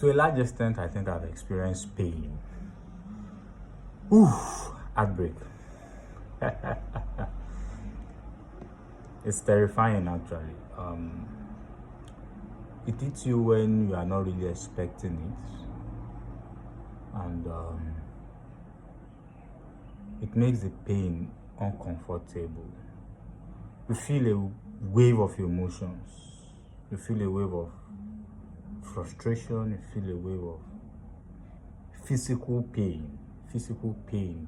To a large extent, I think I've experienced pain. Ooh, heartbreak. It's terrifying, actually. It hits you when you are not really expecting it, and it makes the pain uncomfortable. You feel a wave of emotions. You feel a wave of frustration. You feel a wave of physical pain. Physical pain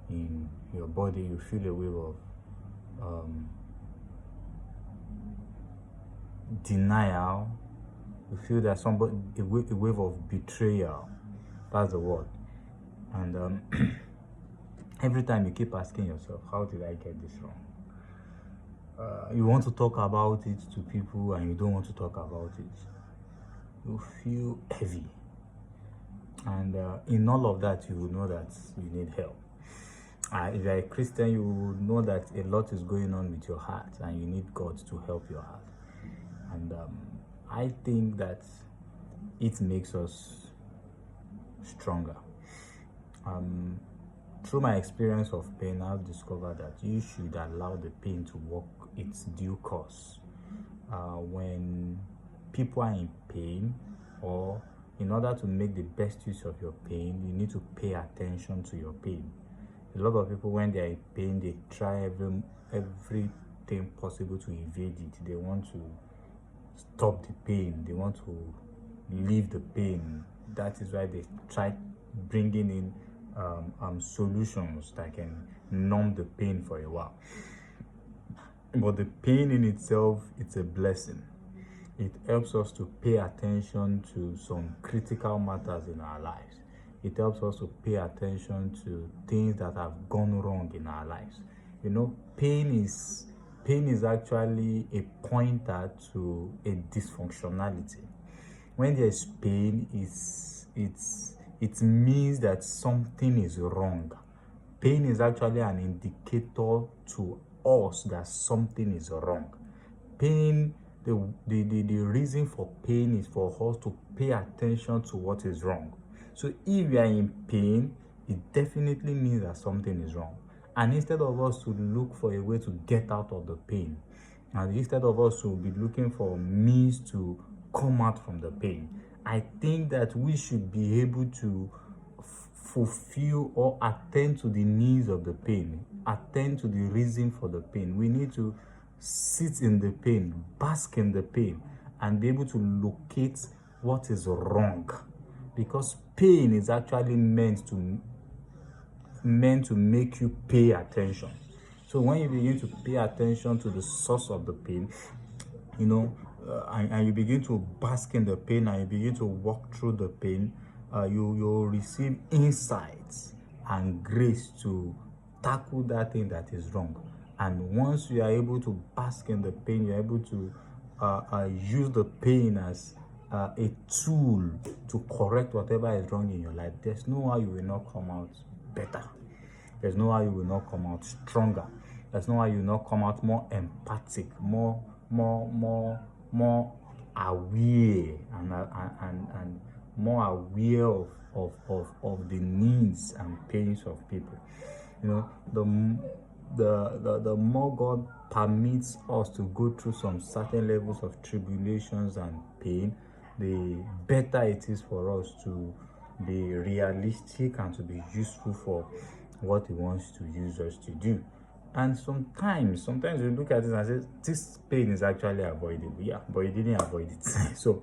in your body. You feel a wave of denial. You feel that a wave of betrayal. That's the word. And every time you keep asking yourself, how did I get this wrong? You want to talk about it to people and you don't want to talk about it. You feel heavy. And in all of that, you will know that you need help. If you're a Christian, you will know that a lot is going on with your heart and you need God to help your heart. And I think that it makes us stronger. Through my experience of pain, I've discovered that you should allow the pain to walk its due course. When people are in pain, or in order to make the best use of your pain, you need to pay attention to your pain. A lot of people, when they are in pain, they try everything possible to evade it. They want to stop the pain. They want to leave the pain. That is why they try bringing in solutions that can numb the pain for a while. But the pain in itself, it's a blessing. It helps us to pay attention to some critical matters in our lives. It helps us to pay attention to things that have gone wrong in our lives. You know, pain is actually a pointer to a dysfunctionality. When there is pain, it means that something is wrong. Pain is actually an indicator to us that something is wrong. Pain, the reason for pain is for us to pay attention to what is wrong. So if you are in pain, it definitely means that something is wrong. And instead of us to look for a way to get out of the pain, and instead of us to be looking for means to come out from the pain, I think that we should be able to fulfill or attend to the needs of the pain, attend to the reason for the pain. We need to sit in the pain, bask in the pain, and be able to locate what is wrong. Because pain is actually meant to make you pay attention. So when you begin to pay attention to the source of the pain, you know, and you begin to bask in the pain and you begin to walk through the pain, you'll receive insights and grace to tackle that thing that is wrong. And once you are able to bask in the pain, you're able to use the pain as a tool to correct whatever is wrong in your life. There's no how you will not come out better. There's no how you will not come out stronger. There's no how you will not come out more empathic, more aware, and more aware of the needs and pains of people. You know, the more God permits us to go through some certain levels of tribulations and pain, the better it is for us to be realistic and to be useful for what He wants to use us to do. And sometimes you look at it and say, this pain is actually avoidable. Yeah, but He didn't avoid it. So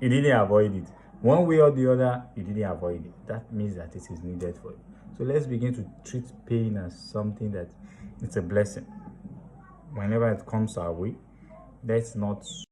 He didn't avoid it. One way or the other, He didn't avoid it. That means that it is needed for you. So let's begin to treat pain as something that it's a blessing. Whenever it comes our way, let's not